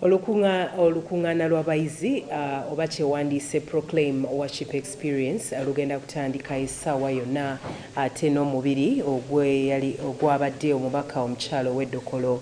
Olukungaana lw'abayizi oba kyewandiise Proclaim Worship Experience lugenda kutandika essaawa yonna ate n'omubiri ogwabadde omubaka omukyalo w'eddokolo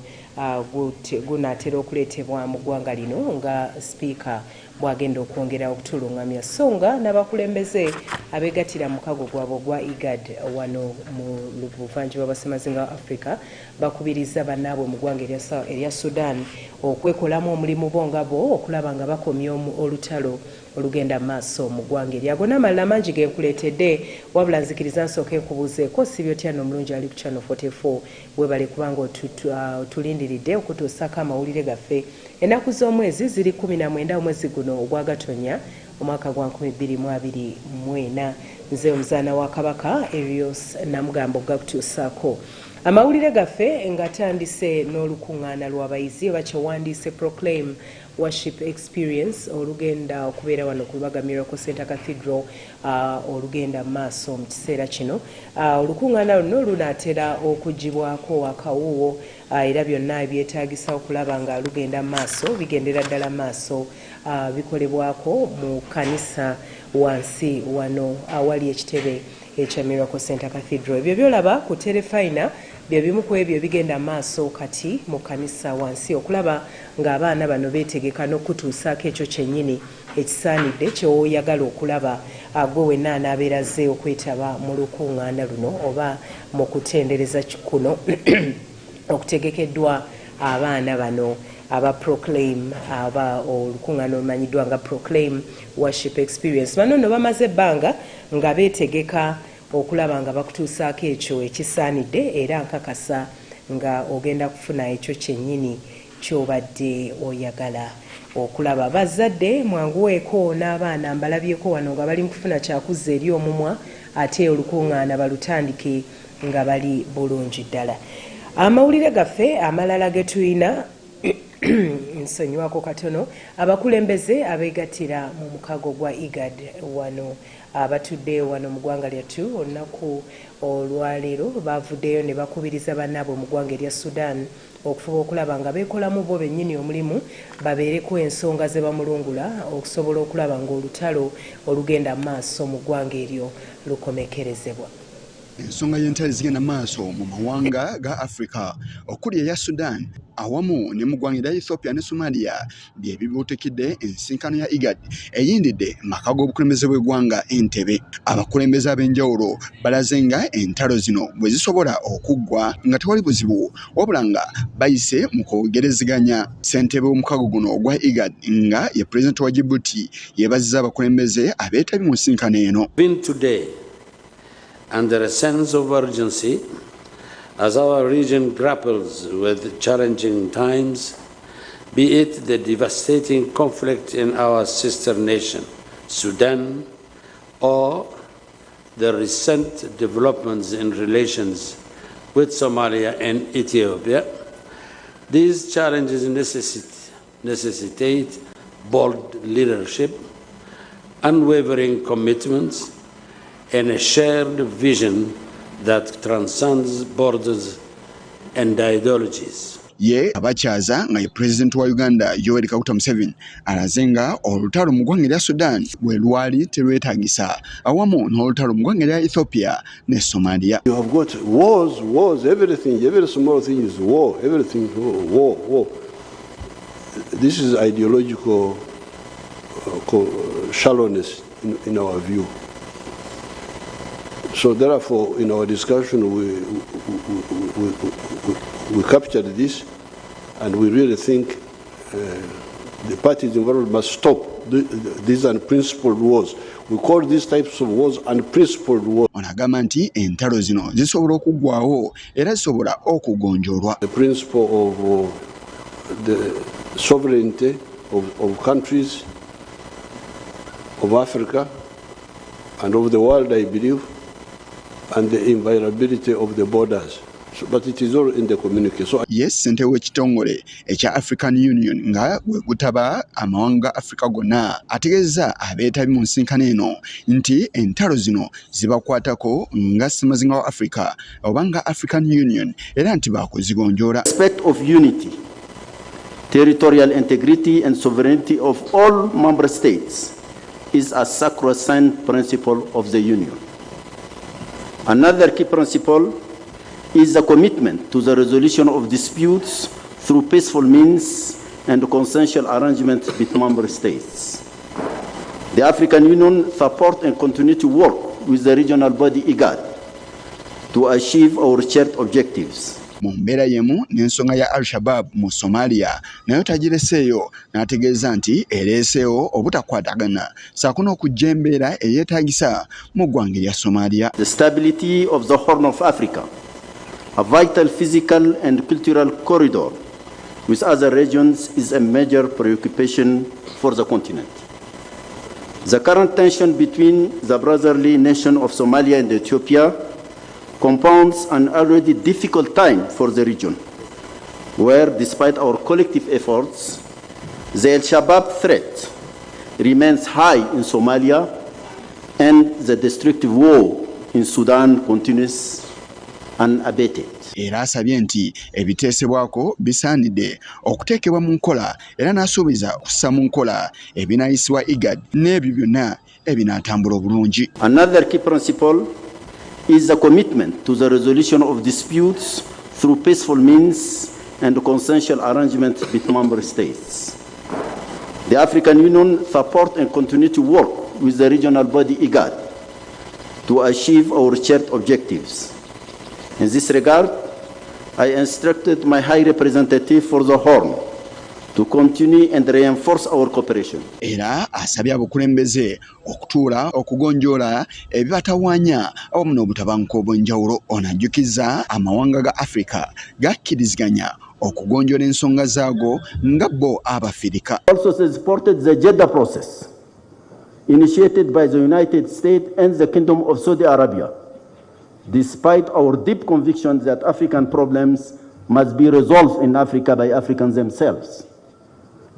gunaatera okuleetebwa mu ggwanga lino nga sipiika bw'agenda okwongera okutulungamya so nga n'abakulembeze abeegattira mukago gwabwe ogwa IGAD wano mu buvanjuba bw'Ssemazinga wa Africa bakubiriza bannaabwe mu ggwanga erya Sudan okwekolamu omulimu bongabo okulaba nga bakomya olutalo olugenda maaso mu ggwanga eryo. Ago n'amalala mangi genkuleetedde wabula nzikiriza nsooke nkubuuzeeko si by'otyano omulungi ali ku Channel 44 webale kubanga otulindiridde okutuusaako amawulire gaffe. Ennaku z'omwezi ziri 19 omwezi guno ogwa Gatonnya omwaka gwa 2024. Nze omuzaana wa Kabaka Erios Namugambo gakutuusaako. Amawulire gaffe ngatandise n'olukungaana lw'abayizi oba kyewandiise Proclaim Worship Experience olugenda okubeera wano ku Lubaga Miracle Center Cathedral olugenda maaso mu kiseera kino. Olukungaana luno lunaatera okugibwako akawuwo era byonna ebyetaagisa okulaba nga lugenda maaso bigendera ddala maaso bikolebwako mu kanisa wansi wano awali ekitebe ekya Miracle Center Cathedral. Ebyo byolaba ku terefayina bye bimu ku ebyo bigenda maaso kati mu kanisa wansi okulaba ng'abaana bano beetegeka n'okutuusaako ekyo kyennyini ekisaanidde kyoyagala okulaba gwe wenna anaabeeraze okwetaba mu lukungaana luno oba mu kutendereza kuno okutegekeddwa abaana bano aba Proclaim aba olukungaana olumanyiddwa nga Proclaim Worship Experience. Bano no bamaze ebbanga nga beetegeka okulaba nga bakutuusaako ekyo ekisaanidde era nkakasa nga ogenda kufuna ekyo kyennyini kyobadde oyagala okulaba. Bazadde mwanguweeko n'abaana mbalabyeko wano nga bali mu kufuna kyakuzza eri omumwa ate olukungaana balutandike nga bali bulungi ddala. Amawulire gaffe amalala ge tulina nsonyiwako katono. Abakulembeze abeegattira mu mukago gwa IGAD wano abatudde wano mu ggwanga lyattu olunaku olwaleero bavuddeyo ne bakubiriza bannaabwe mu ggwanga erya Sudan okufuba okulaba nga beekolamu bo bennyini omulimu babeereko ensonga ze bamulungula okusobola okulaba ng'olutalo olugenda maaso mu ggwanga eryo lukomekerezebwa. Ensonga y'entalo zigenda maaso mu mawanga ga Africa okuli eya Sudan awamu ne mu ggwanga erya Ethiopia ne Somalia bye bibuutikidde ensinkano ya IGAD eyindidde maka g'obukulembeze bw'eggwanga Entebbe. Abakulembeze ab'enjawulo balaze nga entalo zino bwe zisobola okuggwa nga tewali buzibu wabula nga bayise mu kwogerezeganya. Ssentebe w'omukago guno ogwa IGAD nga ye pulezidenti wa Djibouti yeebazizza abakulembeze abeetabye mu nsinkano eno. Under a sense of urgency, as our region grapples with challenging times, be it the devastating conflict in our sister nation, Sudan, or the recent developments in relations with Somalia and Ethiopia, these challenges necessitate bold leadership, unwavering commitments, and a shared vision that transcends borders and ideologies. Ye abakyaza nga ye President wa Uganda Yoweri Kaguta Museveni alaze nga olutalo mu ggwanga erya Sudan bwe lwali terwetaagisa awamu n'olutalo mu ggwanga erya Ethiopia ne Somalia. You have got wars, everything, every small thing is war, everything war. This is ideological shallowness in our view. So therefore, in our discussion, we captured this, and we really think the parties involved must stop these unprincipled wars. We call these types of wars unprincipled wars. Onagamba nti entalo zino zisobola okuggwawo era zisobola okugonjoolwa. The principle of the sovereignty of countries of Africa and of the world, I believe, and the inviolability of the borders. So, but it is all in the communique. So, yes, ssentebe w'ekitongole ekya African Union nga bwe gutaba amawanga Africa gonna ategeeza abeetabi mu nsinkano eno nti entalo zino zibakwatako nga Ssemazinga wa Africa oba nga African Union era nti baakuzigonjoola. Aspect of unity territorial integrity and sovereignty of all member states is a sacrosanct principle of the Union. Another key principle is the commitment to the resolution of disputes through peaceful means and consensual arrangements between member states. The African Union supports and continues to work with the regional body IGAD to achieve our shared objectives. Mu mbeera yemu n'ensonga ya Al-Shabaab mu Somalia nayo tagireseeyo n'ategeeza nti ereeseewo obutakwatagana ssaako n'okujja embeera eyeetaagisa mu ggwanga lya Somalia. The stability of the Horn of Africa, a vital physical and cultural corridor with other regions, is a major preoccupation for the continent. The current tension between the brotherly nation of Somalia and Ethiopia compounds an already difficult time for the region, where, despite our collective efforts, the Al-Shabaab threat remains high in Somalia and the destructive war in Sudan continues unabated. Era asabye nti ebiteesebwako bisaanidde okuteekebwa mu nkola era n'asuubiza okussa mu nkola ebinaayisibwa IGAD n'ebyo byonna ebinaatambula obulungi. Another key principle is the commitment to the resolution of disputes through peaceful means and consensual arrangements between member states. The African Union supports and continues to work with the regional body IGAD to achieve our shared objectives. In this regard, I instructed my High Representative for the Horn to continue and reinforce our cooperation. Era asabye abakulembeze okutuula okugonjoola ebibatawaanya awamu n'obutabanguko obw'enjawulo. Ono ajjukiza amawanga ga Africa gakkiriziganya okugonjoola ensonga zaago nga bo Abafirika. Also supported the Jeddah process initiated by the United States and the Kingdom of Saudi Arabia, despite our deep conviction that African problems must be resolved in Africa by Africans themselves.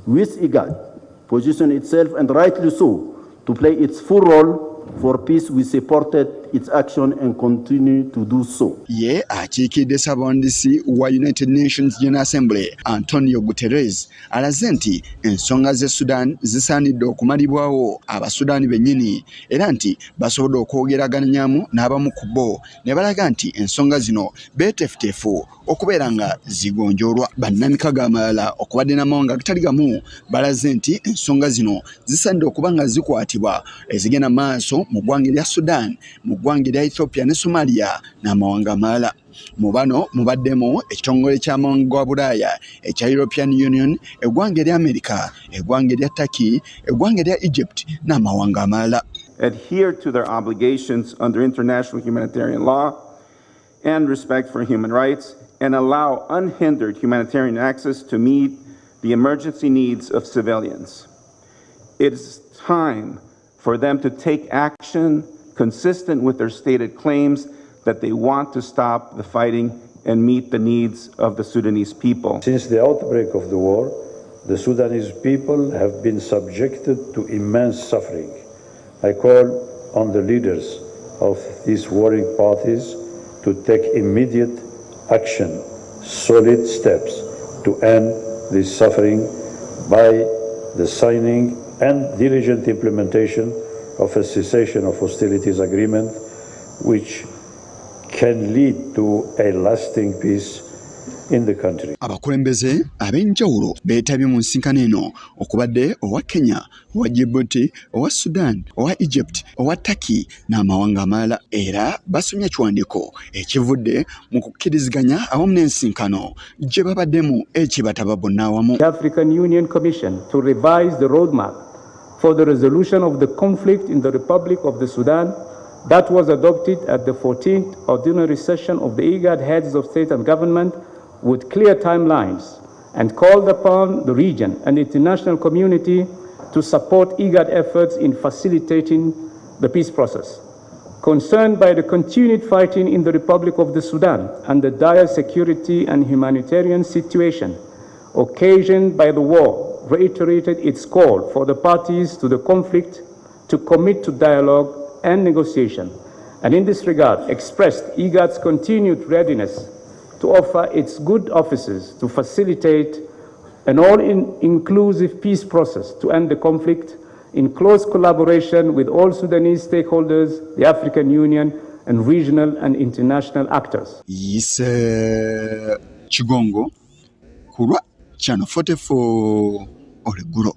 With IGAD position itself, and rightly so, to play its full role for peace, we supported its action and continue to do so. Ye akiikidde Ssaabawandiisi wa United Nations General Assembly Antonio Guterres alaze nti ensonga z'e Sudan zisaanidde okumalibwawo Abasudaani bennyini era nti basobodde okwogeraganyamu n'abamu ku bo ne balaga nti ensonga zino beeteefuteefu okubeera nga zigonjoolwa. Bannamikago amalala okubadde n'amawanga agatali gamu balaze nti ensonga zino zisaanidde okuba nga zikwatibwa ezigenda maaso mu ggwanga lya Sudan, mu ggwanga lya Ethiopia ne Somalia n'amawanga amalala. Mu bano mubaddemu ekitongole ky'amawanga ga Bulaaya ekya European Union, eggwanga lya America, eggwanga lya Turkey, eggwanga lya Egypt n'amawanga amalala. Adhere to their obligations under international humanitarian law and respect for human rights, and allow unhindered humanitarian access to meet the emergency needs of civilians. It is time for them to take action consistent with their stated claims that they want to stop the fighting and meet the needs of the Sudanese people. Since the outbreak of the war, the Sudanese people have been subjected to immense suffering. I call on the leaders of these warring parties to take immediate action, solid steps to end this suffering by the signing and diligent implementation of a cessation of hostilities agreement, which can lead to a lasting peace in the country. Abakulembeze ab'enjawulo beetabye mu nsisinkano eno okubadde owa Kenya, owa Djibouti, owa Sudan, owa Egypt, owa Turkey n'amawanga amalala, era basomye ekiwandiiko ekivudde mu kukkiriziganya awamu n'ensinkano gye babaddemu ekibataba bonna awamu. The African Union Commission to revise the roadmap for the resolution of the conflict in the Republic of the Sudan that was adopted at the 14th ordinary session of the IGAD heads of state and government with clear timelines, and called upon the region and the international community to support IGAD efforts in facilitating the peace process. Concerned by the continued fighting in the Republic of the Sudan and the dire security and humanitarian situation occasioned by the war, reiterated its call for the parties to the conflict to commit to dialogue and negotiation, and in this regard expressed IGAD's continued readiness to offer its good offices to facilitate an all-inclusive peace process to end the conflict in close collaboration with all Sudanese stakeholders, the African Union, and regional and international actors. Yise Chigongo, Kurwa, Channel 44, Olweggulo.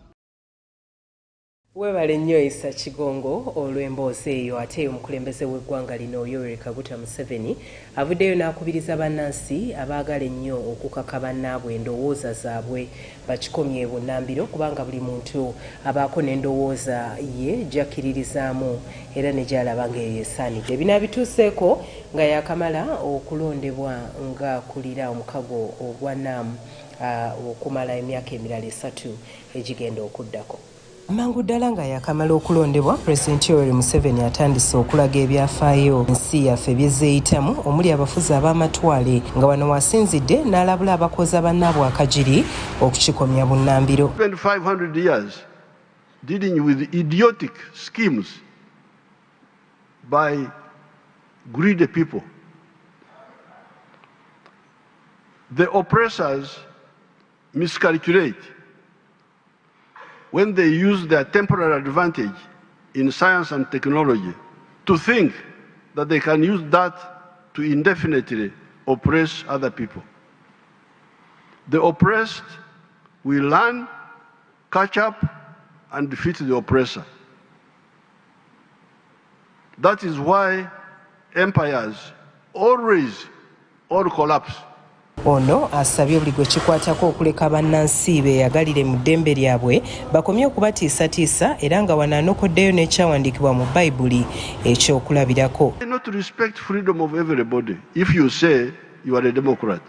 Webale nnyo Issa Kigongo olw'emboozi eyo ate omukulembeze w'eggwanga lino Yoweri Kaguta Museveni avuddeyo n'akubiriza bannansi abaagala ennyo okukaka bannaabwe endowooza zaabwe bakikomye bunnambiro kubanga buli muntu abaako n'endowooza ye gy'akkiririzaamu era ne gy'alaba ng'eyo esaanidde. Bino abituuseeko nga yakamala okulondebwa ng'akulira omukago ogwa NAM okumala emyaka emirala 3 egigenda okuddako. Amangu ddala nga yakamala okulondebwa, Pulezidenti Yoweri Museveni atandise okulaga ebyafaayo ensi yaffe byezeeyitamu omuli abafuzi ab'amatwale nga wano wasinzidde n'alabula abakoza bannaabwe akagiri okukikomya bunnambiro. 500 years dealing with idiotic schemes by greedy people. The oppressors miscalculate when they use their temporary advantage in science and technology to think that they can use that to indefinitely oppress other people. The oppressed will learn, catch up, and defeat the oppressor. That is why empires always all collapse. Ono asabye buli gwe kikwatako okuleka bannansi beeyagalire mu ddembe lyabwe bakomye okubatiisatiisa era nga wanaanokoddeyo n'ekyawandiikibwa mu Bayibuli ekyokulabirako. Not to respect freedom of everybody if you say you are a Democrat.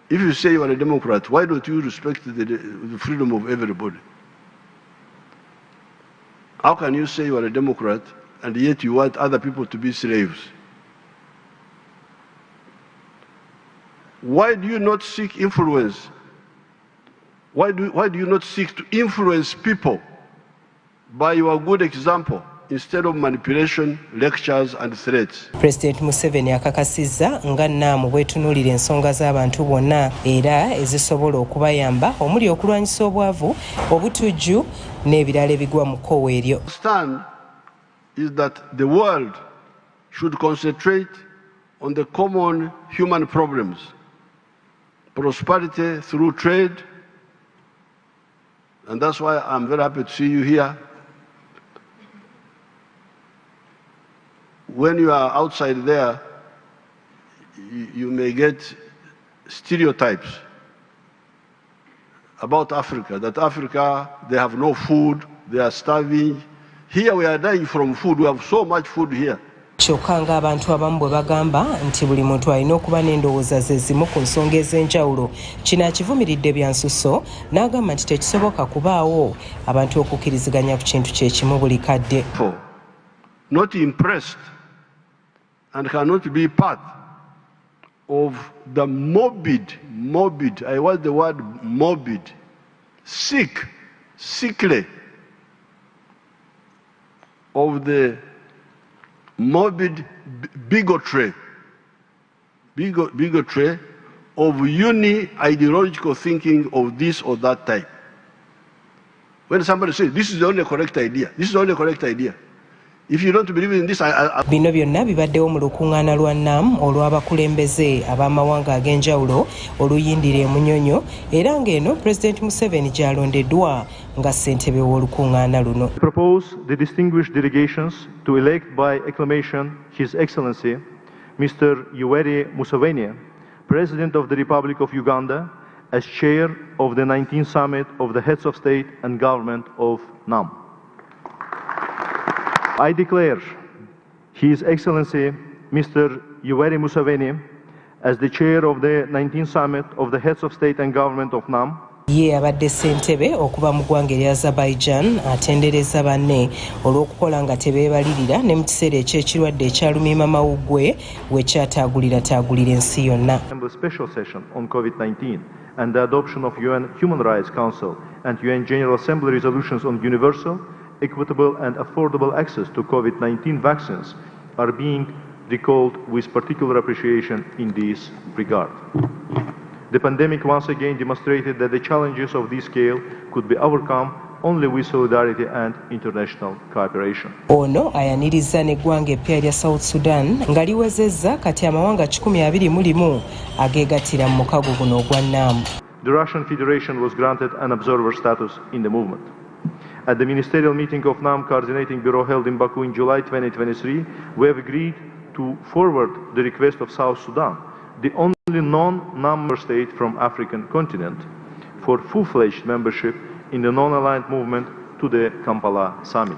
If you say you are a Democrat, why don't you respect the freedom of everybody? How can you say you are a Democrat and yet you want other people to be slaves? Why do you not seek influence? Why do you not seek to influence people by your good example instead of manipulation, lectures and threats? President Museveni akakasizza nga NAM bwetunuulira ensonga z'abantu bonna era ezisobola okubayamba omuli okulwanyisa obwavu, obutujju n'ebirala ebigwa mu kkowe eryo. Stand is that the world should concentrate on the common human problems. Prosperity through trade, and that's why I'm very happy to see you here. When you are outside there, you may get stereotypes about Africa, that Africa, they have no food, they are starving. Here we are dying from food, we have so much food here. Kyokka ng'abantu abamu bwe bagamba nti buli muntu alina okuba n'endowooza ze zimu ku nsonga ez'enjawulo. Kino akivumiridde bya nsuso n'agamba nti tekisoboka kubaawo abantu okukkiriziganya ku kintu kye kimu buli kadde. Not impressed and cannot be part of the morbid, I want the word morbid, sickly of the morbid bigotry of uni-ideological thinking of this or that type. When somebody says, this is the only correct idea, this is the only correct idea. If you don't believe in this, Bino byonna bibaddewo mu lukuŋŋaana lwa NAM olw'abakulembeze ab'amawanga ag'enjawulo oluyindira e Munyonyo era ng'eno President Museveni gy'alondeddwa nga ssentebe w'olukuŋŋaana luno. I propose the distinguished delegations to elect by acclamation His Excellency Mr. Yoweri Museveni, President of the Republic of Uganda, as Chair of the 19th Summit of the Heads of State and Government of NAM. I declare His Excellency Mr. Yoweri Museveni as the Chair of the 19th Summit of the Heads of State and Government of NAM. Ye abadde ssentebe okuva mu ggwanga erya Azerbaijan atendereza banne olw'okukola nga tebeebalirira ne mu kiseera eky'ekirwadde ekyalumima mawuggwe we kyataagulira ensi yonna. The special session on COVID-19 and the adoption of UN Human Rights Council and UN General Assembly resolutions on universal, equitable and affordable access to COVID-19 vaccines are being recalled with particular appreciation in this regard. The pandemic once again demonstrated that the challenges of this scale could be overcome only with solidarity and international cooperation. Ono ayaniriza n'eggwanga eppya erya South Sudan nga liwezezza kati amawanga 21 ageegattira mu mukago guno ogwa NAM. The Russian Federation was granted an observer status in the movement. At the ministerial meeting of NAM Coordinating Bureau held in Baku in July 2023, we have agreed to forward the request of South Sudan, the only non-member state from African continent, for full-fledged membership in the non-aligned movement to the Kampala summit.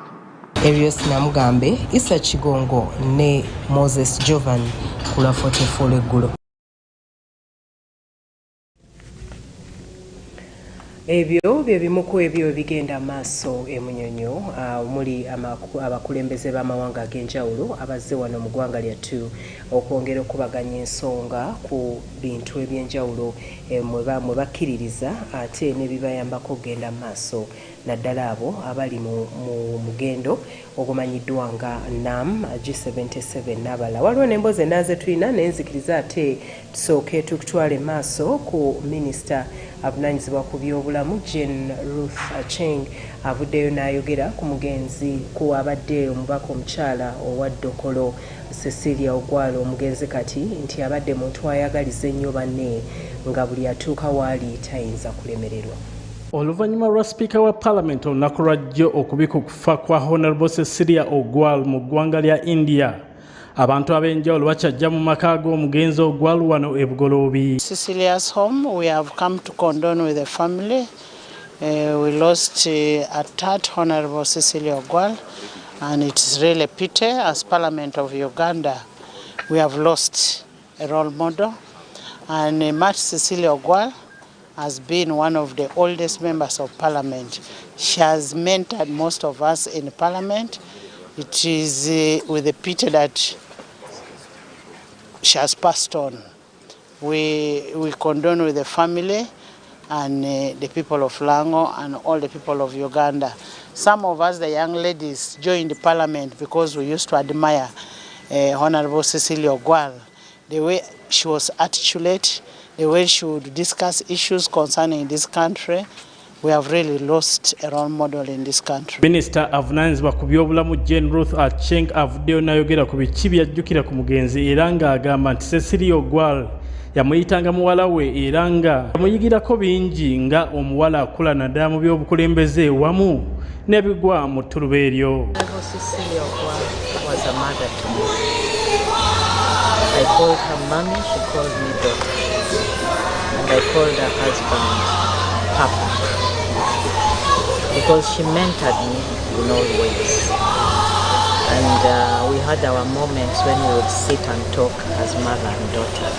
Erios Namugambe, Issa Chigongo ne Moses Jovan kula 44 Olweggulo. Ebyo bye bimu ku ebyo bigenda maaso e Munyonyo omuli abakulembeze b'amawanga ag'enjawulo abazze wano mu ggwanga lyattu okwongera okubaganya ensonga ku bintu eby'enjawulo mwe bakkiririza ate n'ebibayambako okugenda maaso naddala abo abali mu mugendo ogumanyiddwa nga NAM G77 n'abalala. Waliwo n'emboozi endala ze tulina nenzikiriza ate tusooke tukutwale maaso ku minisita avunaanyizibwa ku byobulamu Jane Ruth Acheng avuddeyo n'ayogera ku mugenzi ku abadde omubaka omukyala owa Ddokolo Cecilia Ogwalo omugenzi kati nti abadde muntu ayagaliza ennyo banne nga buli atuuka waali tayinza kulemererwa. Oluvannyuma lwa Sipiika wa Paalamenti olunaku lwa jjo okubika okufa kwa Honorable Cecilia Ogwal mu ggwanga lya India, abantu ab'enjawulo bakyajja mu maka g'omugenzi Ogwal wano e Bugoloobi. Cecilia's home, we have come to condone with the family. We lost a third Honorable Cecilia Ogwal, and it's really a pity as Parliament of Uganda. We have lost a role model, and Mat Cecilia Ogwal has been one of the oldest members of Parliament. She has mentored most of us in Parliament. It is with a pity that she has passed on. We condone with the family and the people of Lango and all the people of Uganda. Some of us, the young ladies, joined the Parliament because we used to admire Honorable Cecilia Ogwal, the way she was articulate, the way she would discuss issues concerning this country. We have really lost a role model in this country. Minister avunaanyizibwa ku byobulamu Jane Ruth Acheng avuddeyo n'ayogera ku biki byajjukira ku mugenzi era ng'agamba nti Cecilia Ogwal yamuyitanga muwala we era nga yamuyigirako bingi nga omuwala akula naddala mu by'obukulembeze wamu n'ebigwa mu ttuluba eryo. Cecilia Ogwal was a mother to me. I called her mommy, she called me daughter. And I called her husband Papa, because she mentored me in all ways. And we had our moments when we would sit and talk as mother and daughter.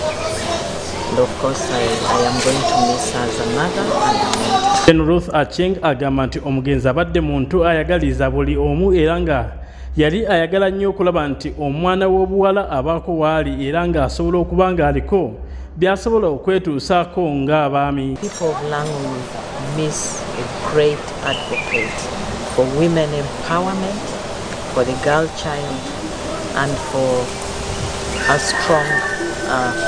And of course, I am going to miss her as a mother and a mentor. Jane Ruth Acheng agamba nti omugenzi abadde muntu ayagaliza buli omu era nga yali ayagala nnyo okulaba nti omwana w'obuwala abaako waali era ng'asobola okuba ng'aliko by'asobola okwetuusaako ng'abaami. People of Lango miss a great advocate for women empowerment, for the girl child, and for a strong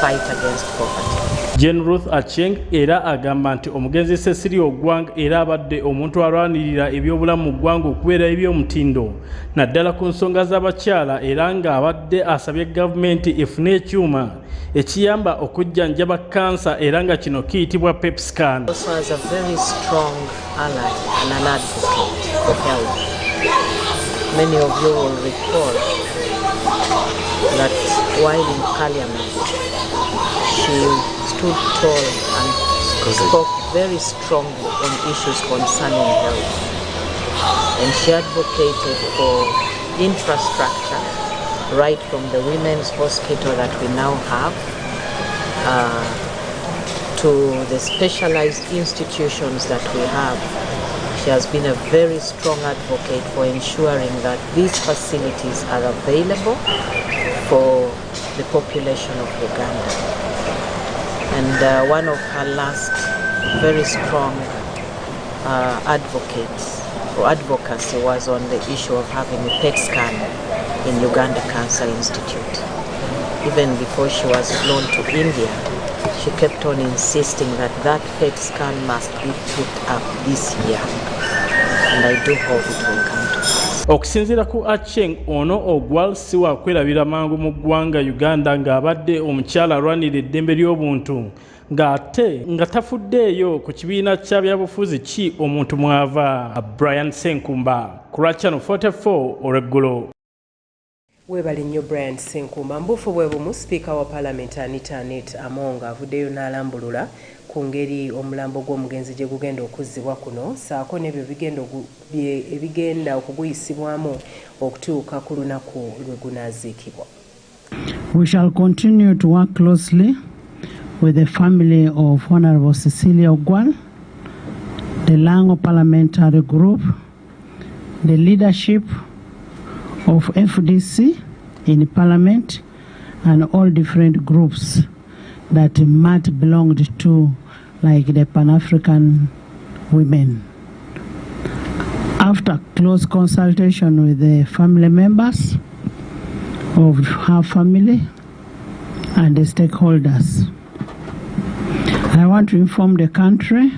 fight against poverty. Jane Ruth Acheng era agamba nti omugenzi Cecilia Ogwal era abadde omuntu alwanirira ebyobulamu mu ggwanga okubeera eby'omutindo naddala ku nsonga z'abakyala era ng'abadde asabye gavumenti efune ekyuma ekiyamba okujjanjaba kansa era nga kino kiyitibwa PEP scan. Also has a very strong ally and an advocate for health. Many of you will recall that while in Parliament she stood tall and spoke very strongly on issues concerning health. And she advocated for infrastructure right from the women's hospital that we now have to the specialized institutions that we have. She has been a very strong advocate for ensuring that these facilities are available for the population of Uganda. And one of her last very strong advocates or advocacy was on the issue of having a PET scan in Uganda Cancer Institute. Even before she was flown to India, she she kept on insisting that that PET scan must be put up this year. And I do hope it will come to pass. Okusinziira ku Acheng, ono Ogwal si wa kwerabira mangu mu ggwanga Uganda ng'abadde omukyala alwanirira eddembe ly'obuntu ng'ate nga tafuddeeyo ku kibiina kya byabufuzi ki omuntu mwava. Brian Senkumba ku Channel 44 Olweggulo. Webale nnyo Brian Senkumba. Mbufu bwe bumu Sipiika wa Paalamenti Anita Among avuddeyo n'alambulula ku ngeri omulambo gw'omugenzi gye gugenda okuzzibwa kuno saako n'ebyo ebigenda okuguyisibwamu okutuuka ku lunaku lwe gunaaziikibwa. We shall continue to work closely with the family of Honorable Cecilia Ogwal, the Lango Parliamentary Group, the leadership of FDC in Parliament, and all different groups that Matt belonged to, like the Pan-African women. After close consultation with the family members of her family and the stakeholders, I want to inform the country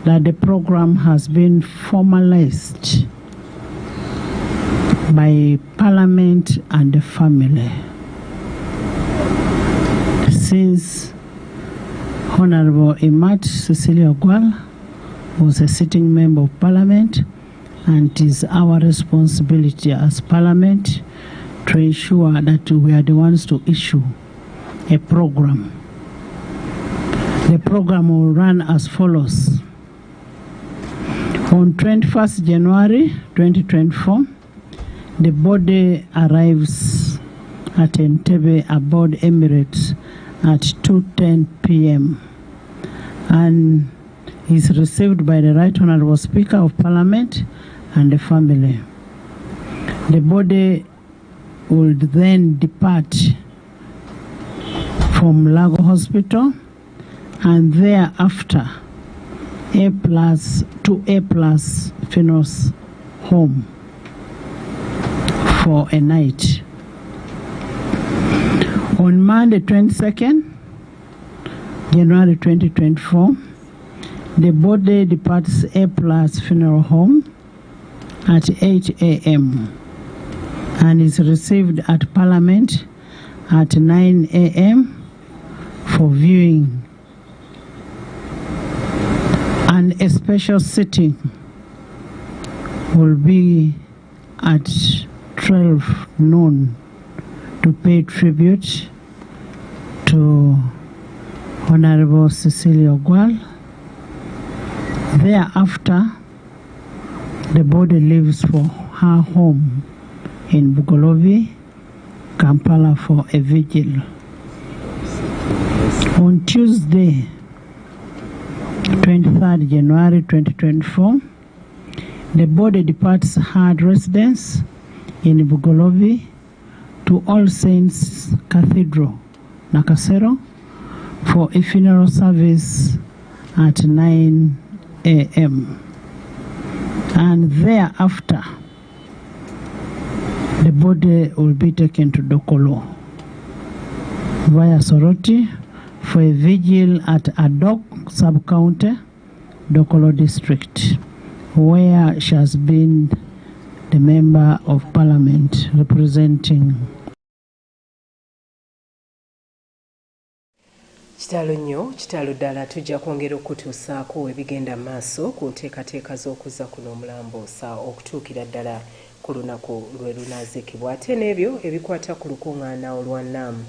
that the program has been formalized by Parliament and the family. Since Honorable Imat Cecilia Ogwal was a sitting member of Parliament, and it is our responsibility as Parliament to ensure that we are the ones to issue a program. The program will run as follows. On 21st January 2024, the body arrives at Entebbe aboard Emirates at 2:10 p.m. and is received by the Right Honorable Speaker of Parliament and the family. The body would then depart from Lago Hospital and thereafter to A+ Finos home for a night. On Monday 22nd January 2024, the body departs A+ Funeral Home at 8 a.m. and is received at Parliament at 9 a.m. for viewing, and a special sitting will be at 12 noon to pay tribute to Honorable Cecilia Ogwal. Thereafter, the body leaves for her home in Bugolobi, Kampala for a vigil. On Tuesday, 23rd January 2024, the body departs her residence in Bugolobi to All Saints Cathedral, Nakasero, for a funeral service at 9 a.m. And thereafter, the body will be taken to Dokolo via Soroti for a vigil at Adok sub-county, Dokolo district, where she has been the member of Parliament representing. Kitalo nnyo, kitalo ddala tujja kwongera okutuusaako ebigenda maaso ku nteekateeka z'okuzza kuno omulambo okutuukira ddala ku lunaku lwe lunaaziikibwa. Ate n'ebyo ebikwata ku lukuŋŋaana olwa NAM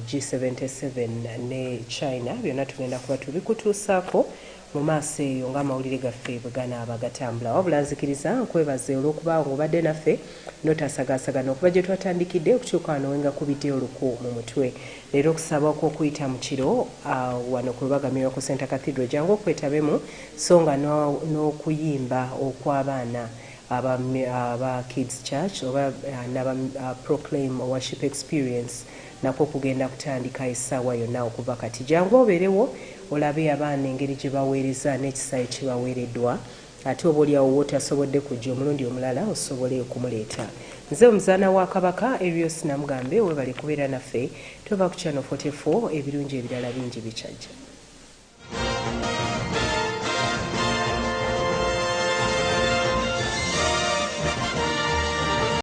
G77 ne China byonna tugenda kuba tubikutuusaako mu maaso eyo ng'amawulire gaffe bwe ganaaba gatambula. Wabula nzikiriza nkwebaze olw'okuba ng'obadde naffe n'otasagaasagana okuba gye twatandikidde okutuuka wano wenga kubidde oluku mu mutwe. Leero okusaba okuyita mu kiro wano ku Lubagamiro ku Center Cathedral jangu okwetabemu so nga n'okuyimba okw'abaana aba Kids Church oba Proclaim Worship Experience nako kugenda kutandika essaawa yonna okuva kati. Jangu obeerewo olabe abaana engeri gye baweereza n'ekisa ekibaweereddwa ate oba oliawo wootasobodde kujja omulundi omulala osobole okumuleeta. Nze omuzaana wa Kabaka Erios Namugambe webale kubeera naffe tuva ku Channel 44 ebirungi ebirala bingi bikyajja.